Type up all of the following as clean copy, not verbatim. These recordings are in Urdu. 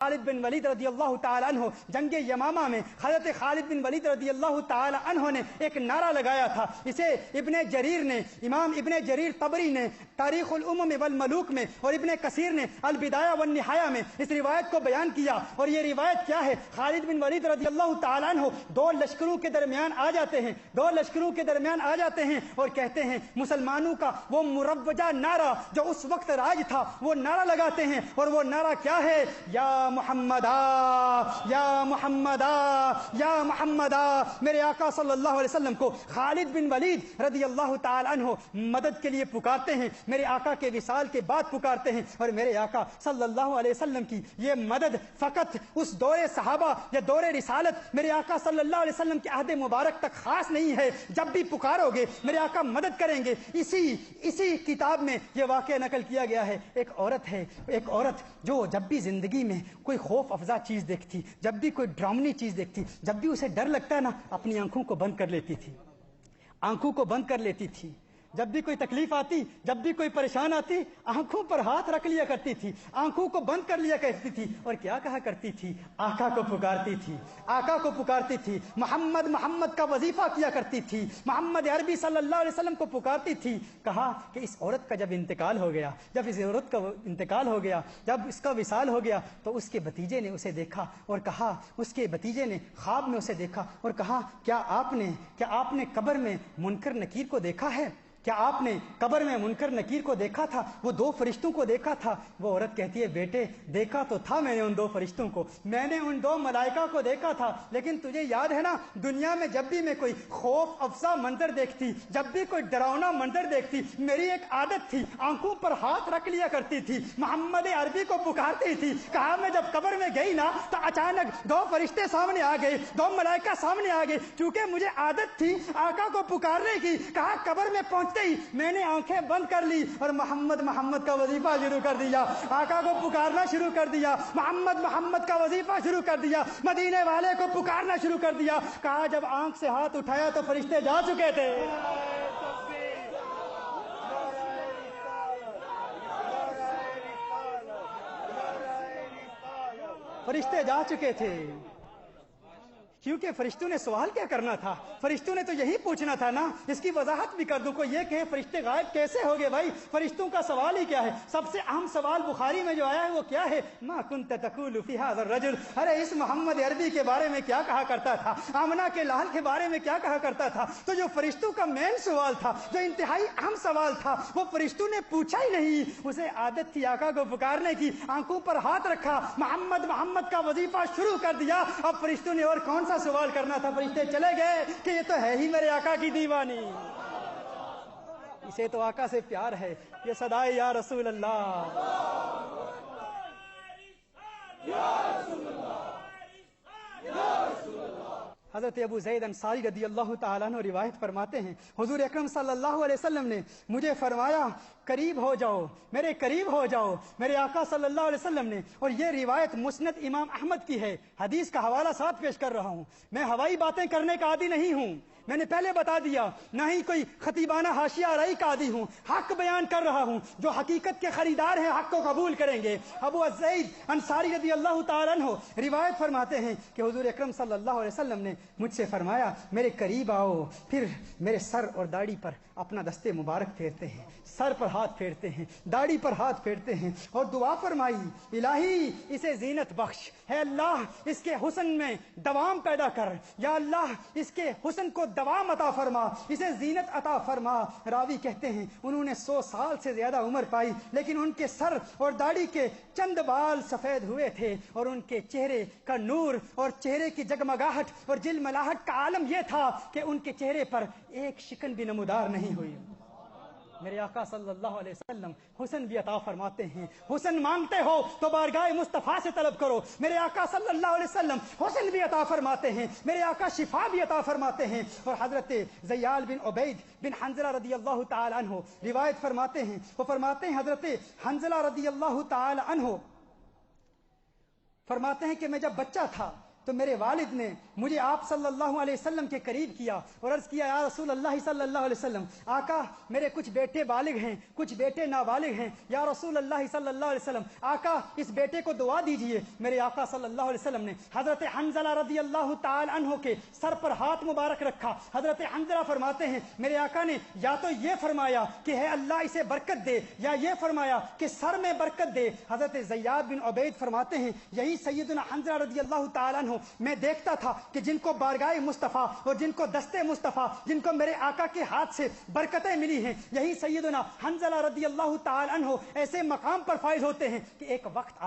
خالد بن ولید رضی اللہ تعالیٰ عنہ جنگ یمامہ میں حضرت خالد بن ولید رضی اللہ تعالیٰ عنہ نے ایک نعرہ لگایا تھا. اسے امام ابن جریر طبری نے تاریخ الامم والملوک میں اور ابن کثیر نے البدایہ والنہایہ میں اس روایت کو بیان کیا. اور یہ روایت کیا ہے؟ خالد بن ولید رضی اللہ تعالیٰ عنہ دو لشکروں کے درمیان آ جاتے ہیں اور کہتے ہیں مسلمانوں کا وہ مروجہ نعرہ جو اس وقت راج تھا وہ نعرہ لگاتے ہیں. اور وہ نعرہ کیا ہے؟ یا محمد یا محمد یا محمد. میرے آقا صلی اللہ علیہ وسلم کو خالد بن ولید رضی اللہ تعالی عنہ مدد کے لیے پکارتے ہیں، میرے آقا کے وصال کے بعد پکارتے ہیں. اور میرے آقا صلی اللہ علیہ وسلم کی یہ مدد فقط اس دور صحابہ یا دور رسالت میرے آقا صلی اللہ علیہ وسلم کے عہد مبارک تک خاص نہیں ہے. جب بھی پکارو گے میرے آقا مدد کریں گے. اسی کتاب میں یہ واقعہ نقل کیا گیا ہے. ایک عورت جو جب بھی زندگی میں کوئی خوف افزا چیز دیکھتی، جب بھی کوئی ڈراؤنی چیز دیکھتی، جب بھی اسے ڈر لگتا ہے نا، اپنی آنکھوں کو بند کر لیتی تھی. جب بھی کوئی تکلیف آتی، جب بھی کوئی پریشان آتی، آنکھوں پر ہاتھ رکھ لیا کرتی تھی، آنکھوں کو بند کر لیا کرتی تھی. اور کیا کہا کرتی تھی؟ آقا کو پکارتی تھی. محمد کا وظیفہ کیا کرتی تھی. محمد عربی صلی اللہ علیہ وسلم کو پکارتی تھی. کہا کہ اس عورت کا جب انتقال ہو گیا، جب اس کا وصال ہو گیا تو اس کے بھتیجے نے اسے دیکھا اور کہا، اس کے بھتیجے نے خواب میں اسے دیکھا اور کہا کیا آپ نے قبر میں منکر نکیر کو دیکھا ہے؟ کیا آپ نے قبر میں منکر نکیر کو دیکھا تھا؟ وہ دو فرشتوں کو دیکھا تھا. وہ عورت کہتی ہے بیٹے دیکھا تو تھا میں نے ان دو فرشتوں کو، میں نے ان دو ملائکہ کو دیکھا تھا، لیکن تجھے یاد ہے نا دنیا میں جب بھی میں کوئی خوف افزا منظر دیکھتی، جب بھی کوئی ڈراؤنا منظر دیکھتی، میری ایک عادت تھی آنکھوں پر ہاتھ رکھ لیا کرتی تھی، محمد عربی کو پکارتی تھی. کہا میں جب قبر میں گئی نا تو اچانک دو فرشتے سامنے آ گئے، دو ملائکہ سامنے آ گئے. چونکہ مجھے عادت تھی آقا کو پکارنے کی، کہا قبر میں پہنچتے ہی میں نے آنکھیں بند کر لی اور محمد کا وظیفہ شروع کر دیا. آقا کو پکارنا شروع کر دیا، محمد کا وظیفہ شروع کر دیا، مدینے والے کو پکارنا شروع کر دیا. کہا جب آنکھ سے ہاتھ اٹھایا تو فرشتے جا چکے تھے. فرشتے جا چکے تھے. کیونکہ فرشتوں نے سوال کیا کرنا تھا؟ فرشتوں نے تو یہی پوچھنا تھا نا. اس کی وضاحت بھی کر دوں. کوئی یہ کہ فرشتے غائب کیسے ہو گئے؟ بھائی فرشتوں کا سوال ہی کیا ہے؟ سب سے اہم سوال بخاری میں جو آیا ہے وہ کیا ہے؟ ما کنت تقول فی ھذا الرجل. ارے اس محمد عربی کے بارے میں کیا کہا کرتا تھا؟ آمنہ کے لال کے بارے میں کیا کہا کرتا تھا؟ تو جو فرشتوں کا مین سوال تھا، جو انتہائی اہم سوال تھا، وہ فرشتوں نے پوچھا ہی نہیں. اسے عادت تھی آقا کو پکارنے کی، آنکھوں پر ہاتھ رکھا، محمد کا وظیفہ شروع کر دیا. اب فرشتوں نے اور کون سا سوال کرنا تھا؟ فرشتے چلے گئے کہ یہ تو ہے ہی میرے آقا کی دیوانی، اسے تو آقا سے پیار ہے. یہ صدائے یا رسول اللہ، حضرت ابو زید انصاری رضی اللہ تعالیٰ عنہ روایت فرماتے ہیں حضور اکرم صلی اللہ علیہ وسلم نے مجھے فرمایا قریب ہو جاؤ، میرے قریب ہو جاؤ، میرے آقا صلی اللہ علیہ وسلم نے. اور یہ روایت مسند امام احمد کی ہے. حدیث کا حوالہ ساتھ پیش کر رہا ہوں. میں ہوائی باتیں کرنے کا عادی نہیں ہوں، میں نے پہلے بتا دیا، نہ ہی کوئی خطیبانہ حاشیہ آرائی کا عادی ہوں. حق بیان کر رہا ہوں. جو حقیقت کے خریدار ہیں حق کو قبول کریں گے. ابو زید انصاری رضی اللہ تعالیٰ عنہ روایت فرماتے ہیں کہ حضور اکرم صلی اللہ علیہ وسلم نے مجھ سے فرمایا میرے قریب آؤ. پھر میرے سر اور داڑھی پر اپنا دستے مبارک پھیرتے ہیں، سر پر ہاتھ پھیرتے ہیں، داڑھی پر ہاتھ پھیرتے ہیں اور دعا فرمائی الہی اسے زینت بخش، ہے اللہ اس کے حسن میں دوام پیدا کر، یا اللہ اس کے حسن کو دوام عطا فرما، اسے زینت عطا فرما. راوی کہتے ہیں انہوں نے 100 سال سے زیادہ عمر پائی، لیکن ان کے سر اور داڑھی کے چند بال سفید ہوئے تھے اور ان کے چہرے کا نور اور چہرے کی جگمگاہٹ اور جلملاہٹ کا عالم یہ تھا کہ ان کے چہرے پر ایک شکن بھی نمودار نہیں ہوئی. میرے آقا صلی اللہ علیہ وسلم حسن بھی عطا فرماتے ہیں. حسن مانگتے ہو تو بارگاہ مصطفیٰ سے طلب کرو. میرے آقا صلی اللہ علیہ وسلم حسن بھی عطا فرماتے ہیں. میرے آقا شفا بھی عطا فرماتے ہیں. اور حضرت زیال بن عبید بن حنظلہ رضی اللہ تعالی عنہ روایت فرماتے ہیں، وہ فرماتے ہیں حضرت حنظلہ رضی اللہ تعالی عنہ فرماتے ہیں کہ میں جب بچہ تھا تو میرے والد نے مجھے آپ صلی اللہ علیہ وسلم کے قریب کیا اور عرض کیا یا رسول اللہ صلی اللہ علیہ وسلم، آقا میرے کچھ بیٹے بالغ ہیں، کچھ بیٹے نابالغ ہیں، یا رسول اللہ صلی اللہ علیہ وسلم آقا اس بیٹے کو دعا دیجئے۔ میرے آقا صلی اللہ علیہ وسلم نے حضرت حنظلہ رضی اللہ تعالی عنہ کے سر پر ہاتھ مبارک رکھا۔ حضرت حنظلہ فرماتے ہیں میرے آقا نے یا تو یہ فرمایا کہ ہے اللہ اسے برکت دے، یا یہ فرمایا کہ سر میں برکت دے۔ حضرت زیاد بن عبید فرماتے ہیں یہی سیدنا حنظلہ رضی اللہ تعالی عنہ میں دیکھتا تھا کہ جن کو بارگاہ مصطفیٰ اور جن کو دستے مصطفیٰ، جن کو میرے آقا کے ہاتھ سے برکتیں ملی ہیں، یہی سیدنا حنظلہ رضی اللہ تعالی عنہ ایسے مقام پر فائز ہوتے ہیں کہ ایک وقت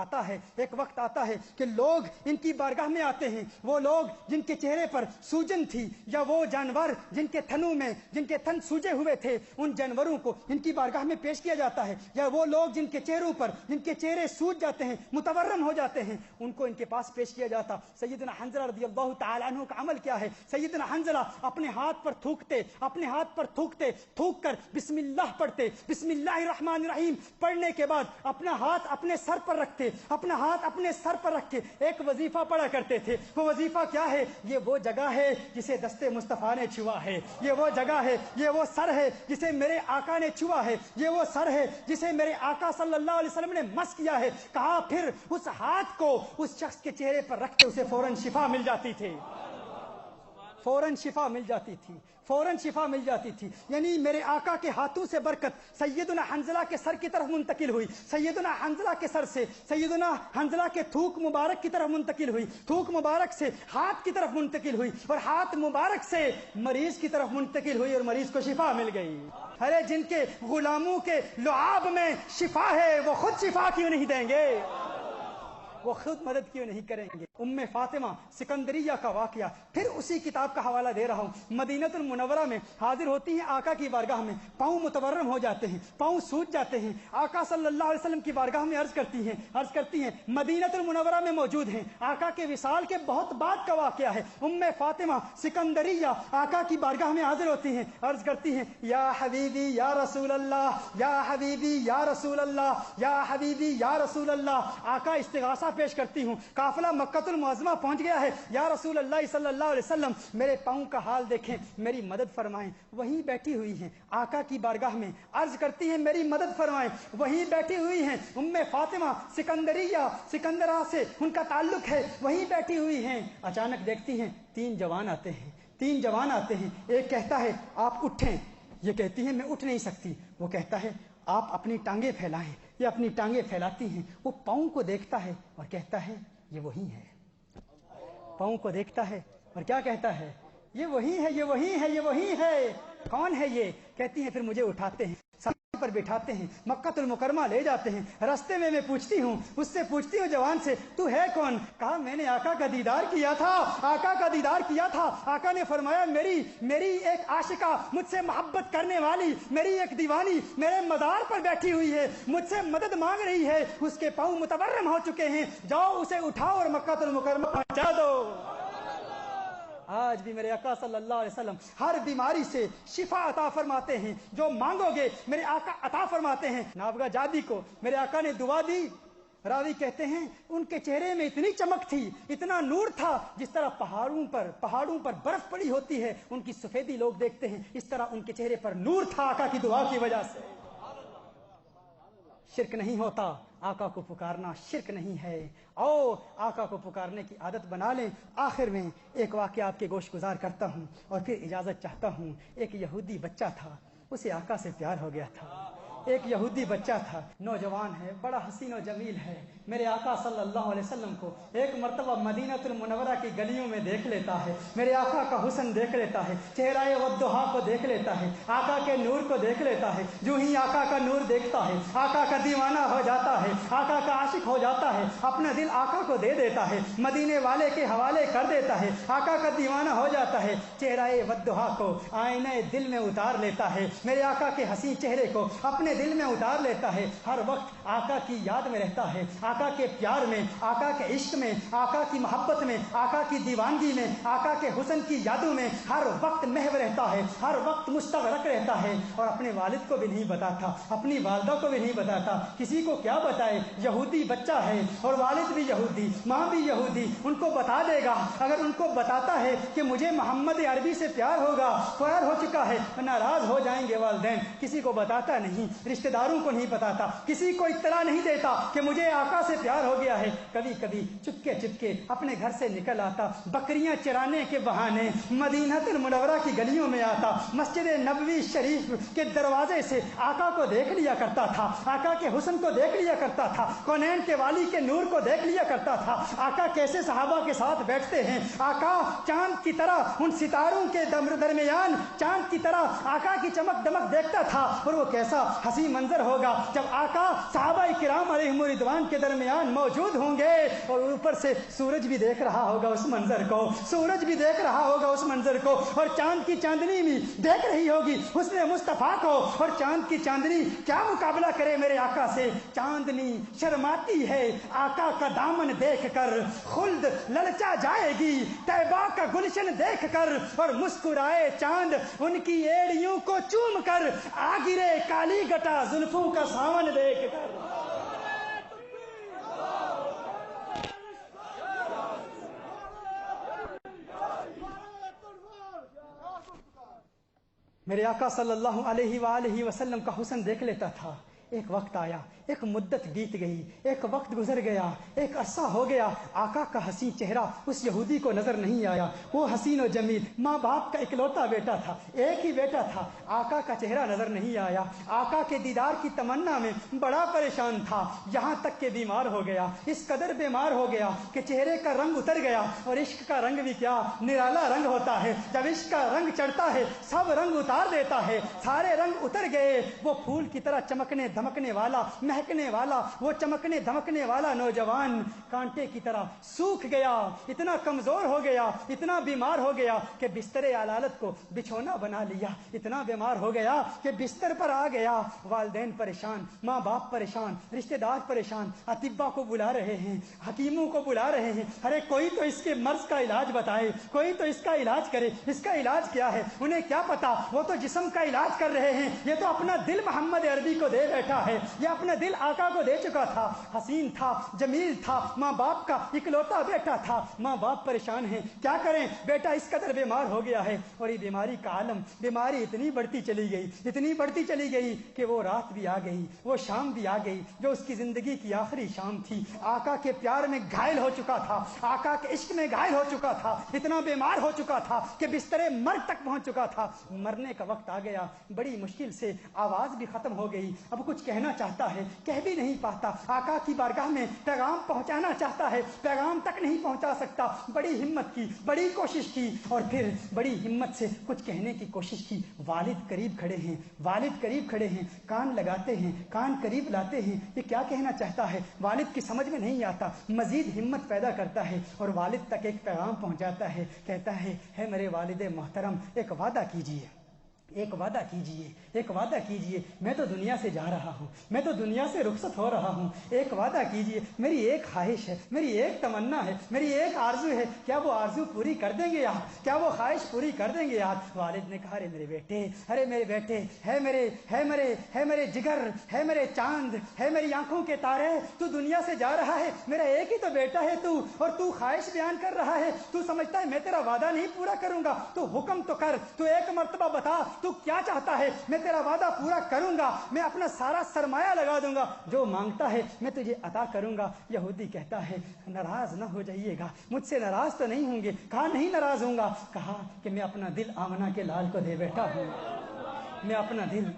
آتا ہے کہ لوگ ان کی بارگاہ میں آتے ہیں، وہ لوگ جن کے چہرے پر سوجن تھی، یا وہ جانور جن کے تھنوں میں جن کے تھن سوجے ہوئے تھے، ان جانوروں کو ان کی بارگاہ میں پیش کیا جاتا ہے، یا وہ لوگ جن کے چہروں پر جن کے چہرے سوج جاتے ہیں، متورم ہو جاتے ہیں، ان کو ان کے پاس پیش کیا جاتا۔ سیدنا حنظلہ رضی اللہ تعالی عنہ کا عمل کیا ہے؟ سیدنا حنظلہ اپنے ہاتھ پر تھوکتے تھوک کر بسم اللہ پڑھتے، بسم اللہ الرحمن الرحیم پڑھنے کے بعد اپنا ہاتھ اپنے سر پر رکھتے، اپنا ہاتھ اپنے سر پر رکھ کے ایک وظیفہ پڑھا کرتے تھے۔ وہ وظیفہ کیا ہے؟ یہ وہ جگہ ہے جسے دستے مصطفیٰ نے چھوا ہے، یہ وہ جگہ ہے، یہ وہ سر ہے جسے میرے آقا نے چھوا ہے، یہ وہ سر ہے جسے میرے آقا صلی اللہ علیہ وسلم نے مس کیا ہے۔ کہا پھر اس ہاتھ کو اس شخص کے چہرے پر رکھتے اسے فوراً شفا مل جاتی تھی، فوراً شفا مل جاتی تھی۔ یعنی میرے آقا کے ہاتھوں سے برکت سیدنا حنظلہ کے سر کی طرف منتقل ہوئی، سیدنا حنظلہ کے سر سے سیدنا حنظلہ کے تھوک مبارک کی طرف منتقل ہوئی، تھوک مبارک سے ہاتھ کی طرف منتقل ہوئی، اور ہاتھ مبارک سے مریض کی طرف منتقل ہوئی اور مریض کو شفا مل گئی۔ ارے جن کے غلاموں کے لعاب میں شفا ہے وہ خود شفا کیوں نہیں دیں گے؟ وہ خود مدد کیوں نہیں کریں گے؟ ام فاطمہ سکندریہ کا واقعہ پھر اسی کتاب کا حوالہ دے رہا ہوں۔ مدینہ المنورہ میں حاضر ہوتی ہیں آقا کی بارگاہ میں، پاؤں متورم ہو جاتے ہیں، پاؤں سوج جاتے ہیں۔ آقا صلی اللہ علیہ وسلم کی بارگاہ میں عرض کرتی ہیں مدینہ المنورہ میں موجود ہیں۔ آقا کے وصال کے بہت بعد کا واقعہ ہے۔ ام فاطمہ سکندریہ آقا کی بارگاہ میں حاضر ہوتی ہیں، عرض کرتی ہیں یا حبیبی یا رسول اللہ، یا حبیبی یا رسول اللہ، یا حبیبی یا رسول اللہ۔ آقا استغاثہ پیش کرتی ہوں، قافلہ مکہ المعظمہ پہنچ گیا ہے، یا رسول اللہ صلی اللہ علیہ وسلم میرے پاؤں کا حال دیکھیں، میری مدد فرمائیں۔ وہیں بیٹھی ہوئی ہیں آقا کی بارگاہ میں، عرض کرتی ہیں میری مدد فرمائیں۔ وہیں بیٹھی ہوئی ہیں ام فاطمہ سکندرہ سے ان کا تعلق ہے، وہیں بیٹھی ہوئی ہیں۔ اچانک دیکھتی ہیں تین جوان آتے ہیں، ایک کہتا ہے آپ اٹھیں، یہ کہتی ہیں میں اٹھ نہیں سکتی، وہ کہتا ہے آپ اپنی ٹانگیں پھیلائیں، یہ اپنی ٹانگیں پھیلاتی ہیں۔ وہ پاؤں کو دیکھتا ہے اور کہتا ہے یہ وہی ہے، پاؤں کو دیکھتا ہے اور کیا کہتا ہے؟ یہ وہی ہے، یہ وہی ہے، یہ وہی ہے۔ کون ہے یہ؟ کہتی ہیں پھر مجھے اٹھاتے ہیں، سواری پر بٹھاتے ہیں، مکہ المکرمہ لے جاتے ہیں۔ راستے میں پوچھتی ہوں جوان سے تو ہے کون؟ کہا میں نے آقا کا دیدار کیا تھا۔ آقا نے فرمایا میری ایک عاشقہ، مجھ سے محبت کرنے والی، میری ایک دیوانی میرے مزار پر بیٹھی ہوئی ہے، مجھ سے مدد مانگ رہی ہے، اس کے پاؤں متورم ہو چکے ہیں، جاؤ اسے اٹھاؤ اور مکہ المکرمہ پہنچا دو۔ آج بھی میرے آقا صلی اللہ علیہ وسلم ہر بیماری سے شفا عطا فرماتے ہیں، جو مانگو گے میرے آقا عطا فرماتے ہیں۔ نابغہ جادی کو میرے آقا نے دعا دی، راوی کہتے ہیں ان کے چہرے میں اتنی چمک تھی، اتنا نور تھا، جس طرح پہاڑوں پر برف پڑی ہوتی ہے، ان کی سفیدی لوگ دیکھتے ہیں، اس طرح ان کے چہرے پر نور تھا آقا کی دعا کی وجہ سے۔ شرک نہیں ہوتا، آقا کو پکارنا شرک نہیں ہے، او آقا کو پکارنے کی عادت بنا لیں۔ آخر میں ایک واقعہ آپ کے گوش گزار کرتا ہوں اور پھر اجازت چاہتا ہوں۔ ایک یہودی بچہ تھا، اسے آقا سے پیار ہو گیا تھا۔ ایک یہودی بچہ تھا، نوجوان ہے، بڑا حسین و جمیل ہے۔ میرے آقا صلی اللہ علیہ وسلم کو ایک مرتبہ مدینہ المنورہ کی گلیوں میں دیکھ لیتا ہے، میرے آقا کا حسن دیکھ لیتا ہے، چہرہ والضحیٰ کو دیکھ لیتا ہے، آقا کے نور کو دیکھ لیتا ہے۔ جو ہی آقا کا نور دیکھتا ہے آقا کا دیوانہ ہو جاتا ہے، آقا کا عاشق ہو جاتا ہے، اپنا دل آقا کو دے دیتا ہے، مدینے والے کے حوالے کر دیتا ہے، آقا کا دیوانہ ہو جاتا ہے، چہرہ والضحیٰ کو آئینہ دل میں اتار لیتا ہے، میرے آقا کے حسین چہرے کو اپنے دل میں اتار لیتا ہے، ہر وقت آقا کی یاد میں رہتا ہے، آقا کے پیار میں، آقا کے عشق میں، آقا کی محبت میں، آقا کی دیوانگی میں، آقا کے حسن کی یادوں میں ہر وقت محو رہتا ہے، ہر وقت مستغرق رہتا ہے، اور اپنے والد کو بھی نہیں بتاتا، اپنی والدہ کو بھی نہیں بتاتا، کسی کو کیا بتائے؟ یہودی بچہ ہے اور والد بھی یہودی، ماں بھی یہودی، ان کو بتا دے گا۔ اگر ان کو بتاتا ہے کہ مجھے محمد عربی سے پیار ہوگا، پیار ہو چکا ہے، ناراض ہو جائیں گے والدین۔ کسی کو بتاتا نہیں، رشتہ داروں کو نہیں بتاتا، کسی کو اطلاع نہیں دیتا کہ مجھے آقا سے پیار ہو گیا ہے۔ کبھی کبھی چپکے چپکے اپنے گھر سے نکل آتا، بکریاں چرانے کے بہانے مدینہ المنورہ کی گلیوں میں آتا، مسجد نبوی شریف کے دروازے سے آقا کو دیکھ لیا کرتا تھا، آقا کے حسن کو دیکھ لیا کرتا تھا، کونین کے والی کے نور کو دیکھ لیا کرتا تھا، آقا کیسے صحابہ کے ساتھ بیٹھتے ہیں، آقا چاند کی طرح ان ستاروں کے درمیان چاند کی طرح آقا کی چمک دمک دیکھتا تھا۔ اور وہ کیسا حسین منظر ہوگا جب آقا صحابہ کرام علیہم رضوان کے درمیان موجود ہوں گے، اور اوپر سے سورج بھی دیکھ رہا ہوگا اس منظر کو، سورج بھی دیکھ رہا ہوگا اس منظر کو، اور چاند کی چاندنی بھی دیکھ رہی ہوگی حسن مصطفیٰ کو۔ اور چاند کی چاندنی کیا مقابلہ کرے میرے آقا سے؟ چاندنی شرماتی ہے آقا کا دامن دیکھ کر، خلد للچا جائے گی طیبہ کا گلشن دیکھ کر، اور مسکرائے چاند ان کی ایڑیوں کو چوم کر، آ گرے کالی گٹا زلفوں کا ساون دیکھ کر۔ میرے آقا صلی اللہ علیہ وآلہ وسلم کا حسن دیکھ لیتا تھا۔ ایک وقت آیا، ایک مدت بیت گئی، ایک وقت گزر گیا، ایک عرصہ ہو گیا، آقا کا حسین چہرہ اس یہودی کو نظر نہیں آیا۔ وہ حسین و جمیل ماں باپ کا اکلوتا بیٹا تھا، ایک ہی بیٹا تھا، آقا کا چہرہ نظر نہیں آیا۔ آقا کے دیدار کی تمنا میں بڑا پریشان تھا، یہاں تک کہ بیمار ہو گیا، اس قدر بیمار ہو گیا کہ چہرے کا رنگ اتر گیا۔ اور عشق کا رنگ بھی کیا نرالا رنگ ہوتا ہے، جب عشق کا رنگ چڑھتا ہے سب رنگ اتار دیتا ہے، سارے رنگ اتر گئے۔ وہ پھول کی طرح چمکنے دھمکنے والا، مہکنے والا، وہ چمکنے دھمکنے والا نوجوان کانٹے کی طرح سوکھ گیا، اتنا کمزور ہو گیا، اتنا بیمار ہو گیا کہ بستر علالت کو بچھونا بنا لیا، اتنا بیمار ہو گیا کہ بستر پر آ گیا۔ والدین پریشان، ماں باپ پریشان، رشتہ دار پریشان، اطباء کو بلا رہے ہیں، حکیموں کو بلا رہے ہیں، ارے کوئی تو اس کے مرض کا علاج بتائے، کوئی تو اس کا علاج کرے، اس کا علاج کیا ہے؟ انہیں کیا پتا، وہ تو جسم کا علاج کر رہے ہیں، یہ تو اپنا دل محمد عربی کو دے بیٹھا ہے، یہ اپنا دل آقا کو دے چکا تھا۔ حسین تھا، جمیل تھا، ماں باپ کا اکلوتا بیٹا تھا، ماں باپ پریشان ہیں، کیا کریں؟ بیٹا اس قدر بیمار ہو گیا ہے، اور یہ بیماری کا عالم، بیماری اتنی بڑھتی چلی گئی، اتنی بڑھتی چلی گئی کہ وہ رات بھی آ گئی، وہ شام بھی آ گئی جو اس کی زندگی کی آخری شام تھی۔ آقا کے پیار میں گھائل ہو چکا تھا، آقا کے عشق میں گھائل ہو چکا تھا، اتنا بیمار ہو چکا تھا کہ بستر مرگ تک پہنچ چکا تھا۔ مرنے کا وقت آ گیا، بڑی مشکل سے آواز بھی ختم ہو گئی، اب کچھ کہنا چاہتا ہے کہہ بھی نہیں پاتا، آقا کی بارگاہ میں پیغام پہنچانا چاہتا ہے، پیغام تک نہیں پہنچا سکتا۔ بڑی ہمت کی، بڑی کوشش کی، اور پھر بڑی ہمت سے کچھ کہنے کی کوشش کی۔ والد قریب کھڑے ہیں، والد قریب کھڑے ہیں، کان لگاتے ہیں، کان قریب لاتے ہیں، یہ کیا کہنا چاہتا ہے؟ والد کی سمجھ میں نہیں آتا، مزید ہمت پیدا کرتا ہے اور والد تک ایک پیغام پہنچاتا ہے، کہتا ہے میرے والد محترم، ایک وعدہ کیجیے، ایک وعدہ کیجئے، ایک وعدہ کیجئے، میں تو دنیا سے جا رہا ہوں، میں تو دنیا سے رخصت ہو رہا ہوں، ایک وعدہ کیجئے، میری ایک خواہش ہے، میری ایک تمنا ہے، میری ایک آرزو ہے، کیا وہ آرزو پوری کر دیں گے آپ؟ کیا وہ خواہش پوری کر دیں گے آپ؟ والد نے کہا ارے میرے بیٹے، ارے میرے بیٹے، ہے میرے جگر، ہے میرے چاند، ہے میری آنکھوں کے تارے، تو دنیا سے جا رہا ہے، میرا ایک ہی تو بیٹا ہے تو، اور تو خواہش بیان کر رہا ہے، تو سمجھتا ہے میں تیرا وعدہ نہیں پورا کروں گا؟ تو حکم تو کر، تو ایک مرتبہ بتا تو کیا چاہتا ہے؟ میں تیرا وعدہ پورا کروں گا، میں اپنا سارا سرمایہ لگا دوں گا، جو مانگتا ہے میں تجھے عطا کروں گا۔ یہودی کہتا ہے ناراض نہ ہو جائیے گا، مجھ سے ناراض تو نہیں ہوں گے؟ کہا نہیں ناراض ہوں گا، کہا کہ میں اپنا دل آمنہ کے لال کو دے بیٹھا ہوں، میں اپنا دل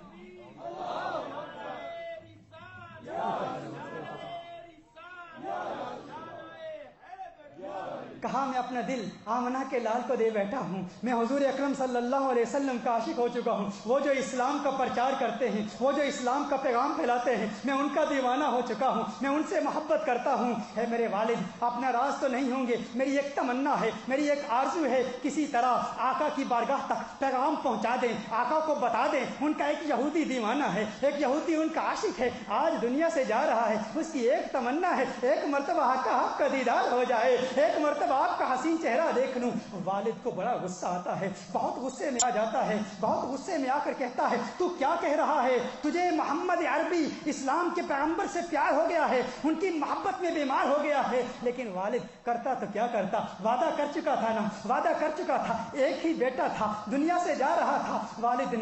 کہا میں اپنا دل آمنہ کے لال کو دے بیٹھا ہوں، میں حضور اکرم صلی اللہ علیہ وسلم کا عاشق ہو چکا ہوں، وہ جو اسلام کا پرچار کرتے ہیں، وہ جو اسلام کا پیغام پھیلاتے ہیں، میں ان کا دیوانہ ہو چکا ہوں، میں ان سے محبت کرتا ہوں۔ ہے میرے والد آپ ناراض تو نہیں ہوں گے، میری ایک تمنا ہے، میری ایک آرزو ہے، کسی طرح آقا کی بارگاہ تک پیغام پہنچا دیں، آقا کو بتا دیں ان کا ایک یہودی دیوانہ ہے، ایک یہودی ان کا عاشق ہے، آج دنیا سے جا رہا ہے، اس کی ایک تمنا ہے ایک مرتبہ آقا آپ کا دیدار ہو جائے، ایک مرتبہ آپ کا حسین چہرہ دیکھ لوں۔ والد کو بڑا غصہ آتا ہے، بہت غصے میں آ جاتا ہے، بہت غصے میں آ کر کہتا ہے تو کیا کہہ رہا ہے؟ تجھے محمد عربی اسلام کے پیغمبر سے پیار ہو گیا ہے، ان کی محبت میں بیمار ہو گیا ہے۔ لیکن والد کرتا تو کیا کرتا، وعدہ کر چکا تھا نا، وعدہ کر چکا تھا، ایک ہی بیٹا تھا، دنیا سے جا رہا تھا۔ والد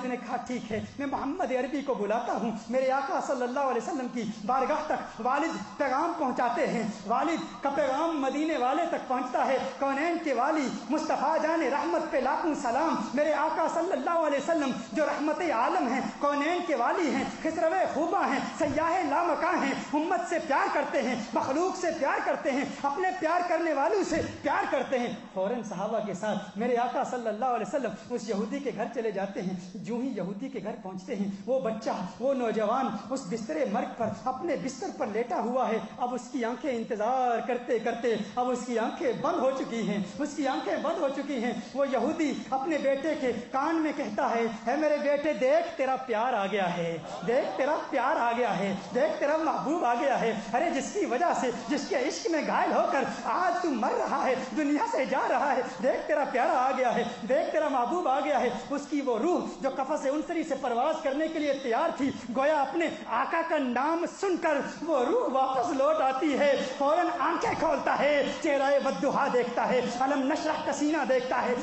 نے کہا ٹھیک ہے میں محمد عربی کو بلاتا ہوں، میرے آقا صلی اللہ علیہ وسلم کی بارگاہ تک والد پیغام پہنچاتے ہیں، والد کا پیغام مدینے والے تک پہنچتا ہے۔ کونین کے والی مصطفیٰ جان رحمت پہ لاکھوں سلام، میرے آقا صلی اللہ علیہ وسلم جو رحمت عالم ہیں، کونین کے والی ہیں، خسرو خوباں ہیں، سیاح لامکاں ہیں، امت سے پیار کرتے ہیں، مخلوق سے پیار کرتے ہیں، اپنے پیار کرنے والوں سے پیار کرتے ہیں۔ فوراً صحابہ کے ساتھ میرے آقا صلی اللہ علیہ وسلم اس یہودی کے گھر چلے جاتے ہیں۔ جو ہی یہودی کے گھر پہنچتے ہیں، وہ بچہ، وہ نوجوان اس بستر مرگ پر اپنے بستر پر لیٹا ہوا ہے۔ اب اس کی آنکھیں انتظار کرتے کرتے اب اس کی آنکھیں بند ہو چکی ہیں، اس کی آنکھیں بند ہو چکی ہیں۔ وہ یہودی اپنے بیٹے کے کان میں کہتا ہے، اے میرے بیٹے دیکھ تیرا پیار آ گیا ہے، دیکھ تیرا پیار آ گیا ہے، دیکھ تیرا محبوب آ گیا ہے۔ ارے جس کی وجہ سے، جس کے عشق میں گھائل ہو کر آج تو مر رہا ہے، دنیا سے جا رہا ہے، دیکھ تیرا پیارا آ گیا ہے، دیکھ تیرا محبوب آ گیا ہے۔ اس کی وہ روح جو قفس انصری سے پرواز کرنے کے لیے تیار تھی، گویا اپنے آقا کا نام سن کر وہ روح واپس لوٹ آتی ہے۔ فوراً آنکھیں کھولتا ہے، چہرہ بددہا دیکھتا ہے، علم نشرح کا سینہ دیکھتا ہے،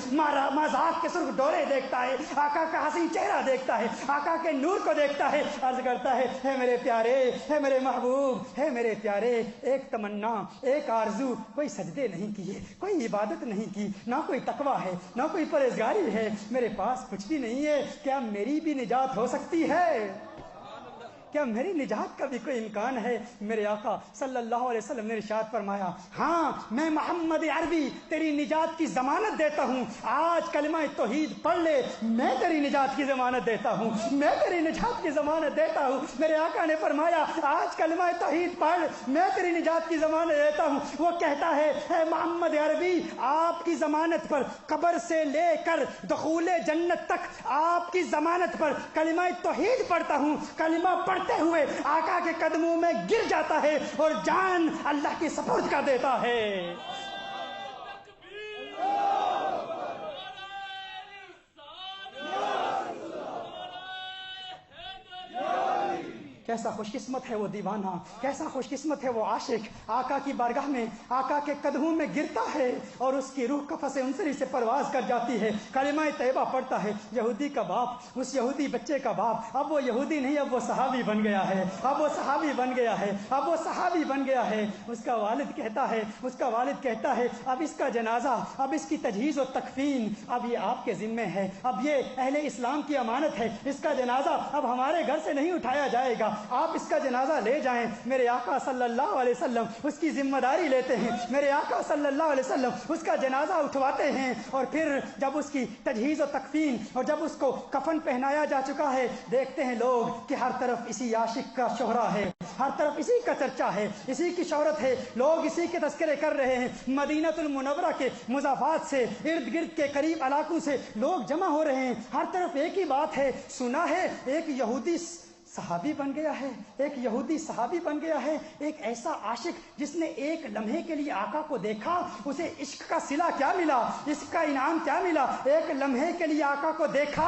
مذاق کے سرخ ڈورے دیکھتا ہے، آقا کا حسین چہرہ دیکھتا ہے، آقا کے نور کو دیکھتا ہے، عرض کرتا ہے، اے میرے پیارے، اے میرے محبوب، اے میرے پیارے، ایک تمنا، ایک آرزو، کوئی سجدے نہیں کیے، کوئی عبادت نہیں کی، نہ کوئی تقویٰ ہے، نہ کوئی پرہیزگاری ہے، میرے پاس کچھ بھی نہیں ہے، کیا میری بھی نجات ہو سکتی ہے؟ کیا میری نجات کا بھی کوئی امکان ہے؟ میرے آقا صلی اللہ علیہ وسلم نے ارشاد فرمایا، ہاں میں محمد عربی تیری نجات کی ضمانت دیتا ہوں، آج کلمہ توحید پڑھ لے، میں تیری نجات کی ضمانت دیتا ہوں، میں تیری نجات کی ضمانت دیتا ہوں۔ میرے آقا نے فرمایا، آج کلمہ توحید پڑھ، میں تیری نجات کی ضمانت دیتا ہوں۔ وہ کہتا ہے، اے محمد عربی آپ کی ضمانت پر قبر سے لے کر دخول جنت تک آپ کی ضمانت پر کلمہ توحید پڑھتا ہوں، کلمہ پڑھتے ہوئے آقا کے قدموں میں گر جاتا ہے اور جان اللہ کی سپرد کر دیتا ہے۔ کیسا خوش قسمت ہے وہ دیوانہ، کیسا خوش قسمت ہے وہ عاشق، آقا کی بارگاہ میں آقا کے قدموں میں گرتا ہے اور اس کی روح قفس انصری سے پرواز کر جاتی ہے، کلمہ طیبہ پڑھتا ہے۔ یہودی کا باپ، اس یہودی بچے کا باپ، اب وہ یہودی نہیں، اب وہ صحابی بن گیا ہے، اب وہ صحابی بن گیا ہے، اب وہ صحابی بن گیا ہے۔ اس کا والد کہتا ہے اب اس کا جنازہ، اب اس کی تجہیز و تکفین اب یہ آپ کے ذمے ہے، اب یہ اہل اسلام کی امانت ہے، اس کا جنازہ اب ہمارے گھر سے نہیں اٹھایا جائے گا، آپ اس کا جنازہ لے جائیں۔ میرے آقا صلی اللہ علیہ وسلم اس کی ذمہ داری لیتے ہیں، میرے آقا صلی اللہ علیہ وسلم اس کا جنازہ اٹھواتے ہیں، اور پھر جب اس کی تجہیز و تکفین اور جب اس کو کفن پہنایا جا چکا ہے، دیکھتے ہیں لوگ کہ ہر طرف اسی عاشق کا شہرہ ہے، ہر طرف اسی کا چرچا ہے، اسی کی شہرت ہے، لوگ اسی کے تذکرے کر رہے ہیں۔ مدینہ المنورہ کے مضافات سے، ارد گرد کے قریب علاقوں سے لوگ جمع ہو رہے ہیں، ہر طرف ایک ہی بات ہے، سنا ہے ایک یہودی صحابی بن گیا ہے، ایک یہودی صحابی بن گیا ہے، ایک ایسا عاشق جس نے ایک لمحے کے لیے آقا کو دیکھا، اسے عشق کا صلہ کیا ملا، عشق کا انعام کیا ملا، ایک لمحے کے لیے آقا کو دیکھا،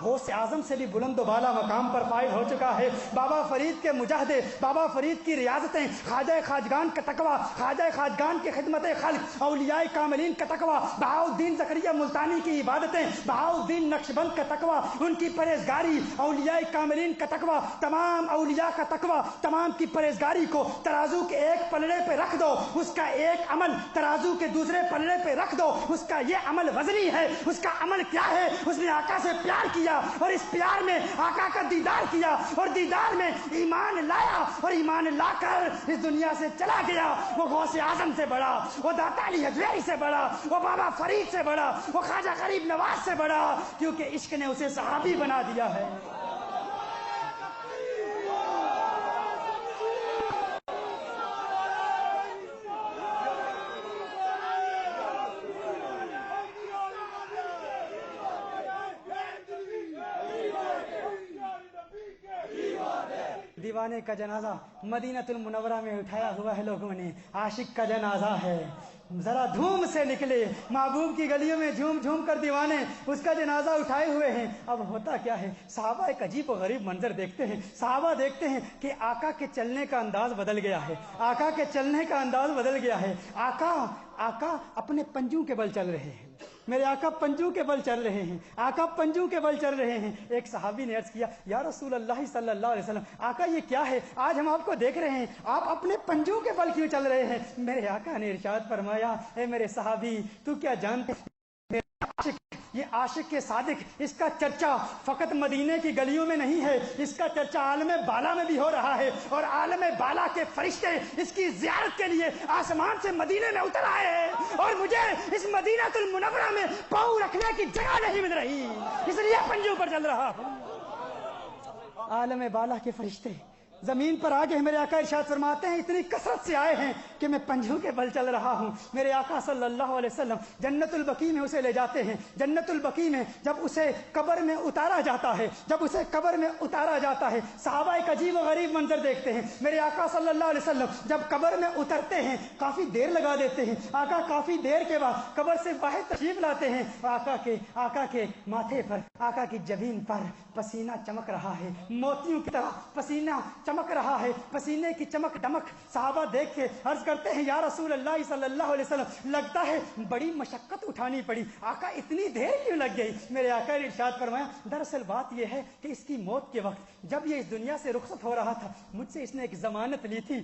غوث اعظم سے بھی بلند و بالا مقام پر فائز ہو چکا ہے۔ بابا فرید کے مجاہدے، بابا فرید کی ریاضتیں، خواجہ خواجگان کا تقویٰ، خواجہ خواجگان کی خدمت خلق، اولیاء کاملین کا تقویٰ، بہاؤالدین زکریا ملتانی کی عبادتیں، بہاؤالدین نقشبند کا تقویٰ، ان کی پرہیزگاری، اولیاء کاملین کا تقویٰ، تمام اولیاء کا تقوی، تمام کی پرہیزگاری کو ترازو کے ایک پلڑے پہ رکھ دو، اس کا ایک عمل ترازو کے دوسرے پلڑے پہ رکھ دو، اس کا یہ عمل وزنی ہے، اس کا عمل کیا ہے؟ اس نے آقا سے پیار کیا اور اس پیار میں آقا کا دیدار کیا اور دیدار میں ایمان لایا اور ایمان لا کر اس دنیا سے چلا گیا۔ وہ غوث اعظم سے بڑا، وہ داتا علی حجویری سے بڑا، وہ بابا فرید سے بڑا، وہ خواجہ غریب نواز سے بڑا، کیونکہ عشق نے اسے صحابی بنا دیا ہے۔ دیوانے کا جنازہ مدینہ المنورہ میں اٹھایا ہوا ہے لوگوں نے، عاشق کا جنازہ ہے، ذرا دھوم سے نکلے، محبوب کی گلیوں میں جھوم جھوم کر دیوانے اس کا جنازہ اٹھائے ہوئے ہیں۔ اب ہوتا کیا ہے؟ صحابہ ایک عجیب و غریب منظر دیکھتے ہیں۔ صحابہ دیکھتے ہیں کہ آقا کے چلنے کا انداز بدل گیا ہے، آقا کے چلنے کا انداز بدل گیا ہے۔ آقا اپنے پنجوں کے بل چل رہے ہیں، میرے آقا پنجوں کے بل چل رہے ہیں، آقا پنجوں کے بل چل رہے ہیں۔ ایک صحابی نے عرض کیا، یا رسول اللہ صلی اللہ علیہ وسلم، آقا یہ کیا ہے؟ آج ہم آپ کو دیکھ رہے ہیں، آپ اپنے پنجوں کے بل کیوں چل رہے ہیں؟ میرے آقا نے ارشاد فرمایا، اے میرے صحابی، تو کیا جانتے یہ عاشق کے صادق، اس کا چرچا فقط مدینے کی گلیوں میں نہیں ہے، اس کا چرچا عالم بالا میں بھی ہو رہا ہے، اور عالم بالا کے فرشتے اس کی زیارت کے لیے آسمان سے مدینے میں اتر آئے ہیں، اور مجھے اس مدینہ المنورہ میں پاؤں رکھنے کی جگہ نہیں مل رہی، اس لیے پنجوں پر چل رہا ہوں۔ عالم بالا کے فرشتے زمین پر آگے میرے آقا ارشاد فرماتے ہیں، اتنی کثرت سے آئے ہیں کہ میں پنجوں کے بل چل رہا ہوں۔ میرے آقا صلی اللہ علیہ وسلم جنت البقیع میں اسے لے جاتے ہیں۔ جنت البقیع میں جب اسے قبر میں اتارا جاتا ہے، صحابہ ایک عجیب و غریب منظر دیکھتے ہیں۔ میرے آقا صلی اللہ علیہ وسلم جب قبر میں اترتے ہیں کافی دیر لگا دیتے ہیں۔ آقا کافی دیر کے بعد قبر سے باہر تشریف لاتے ہیں۔ آقا کے ماتھے پر، آقا کی جبین پر پسینہ چمک رہا ہے، موتیوں کی طرح پسینہ چمک رہا ہے، پسینے کی چمک دمک صحابہ دیکھ کے عرض کرتے ہیں، یا رسول اللہ صلی اللہ علیہ وسلم، لگتا ہے بڑی مشقت اٹھانی پڑی، آقا اتنی دیر کیوں لگ گئی؟ میرے آقا نے ارشاد فرمایا، دراصل بات یہ ہے کہ اس کی موت کے وقت جب یہ اس دنیا سے رخصت ہو رہا تھا، مجھ سے اس نے ایک ضمانت لی تھی۔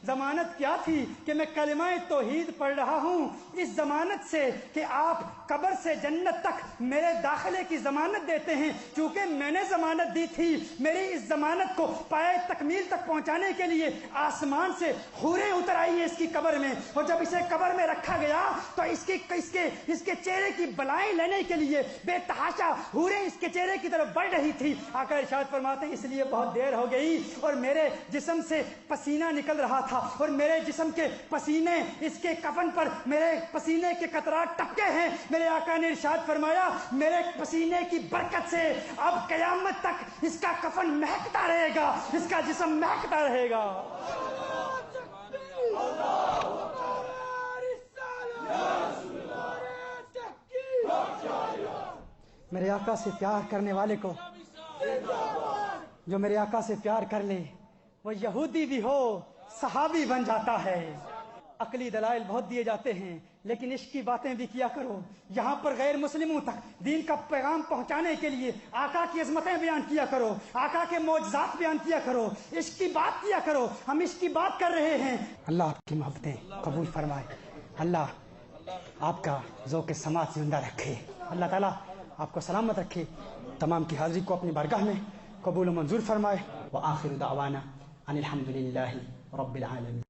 ضمانت کیا تھی؟ کہ میں کلمہ توحید پڑھ رہا ہوں، اس ضمانت سے کہ آپ قبر سے جنت تک میرے داخلے کی ضمانت دیتے ہیں۔ چونکہ میں نے ضمانت دی تھی، میری اس ضمانت کو پائے تکمیل تک پہنچانے کے لیے آسمان سے حوریں اتر آئی ہیں اس کی قبر میں، اور جب اسے قبر میں رکھا گیا تو اس کے چہرے کی بلائیں لینے کے لیے بے تحاشا حوریں اس کے چہرے کی طرف بڑھ رہی تھی۔ آقا ارشاد فرماتے ہیں، اس لیے بہت دیر ہو گئی اور میرے جسم سے پسینہ نکل رہا تھا، اور میرے جسم کے پسینے اس کے کفن پر میرے پسینے کے قطرات ٹپکے ہیں۔ میرے آقا نے ارشاد فرمایا، میرے پسینے کی برکت سے اب قیامت تک اس کا کفن مہکتا رہے گا، اس کا جسم مہکتا رہے گا۔ میرے آقا سے پیار کرنے والے کو، جو میرے آقا سے پیار کر لے، وہ یہودی بھی ہو صحابی بن جاتا ہے۔ عقلی دلائل بہت دیے جاتے ہیں، لیکن عشق کی باتیں بھی کیا کرو۔ یہاں پر غیر مسلموں تک دین کا پیغام پہنچانے کے لیے آقا کی عظمتیں بیان کیا کرو، آقا کے معجزات بیان کیا کرو، عشق کی بات کیا کرو۔ ہم عشق کی بات کر رہے ہیں۔ اللہ آپ کی محبتیں قبول فرمائے، اللہ آپ کا ذوق سماعت زندہ رکھے، اللہ تعالیٰ آپ کو سلامت رکھے، تمام کی حاضری کو اپنی بارگاہ میں قبول و منظور فرمائے۔ وآخر دعوانا ان الحمد للہ رب العالمین۔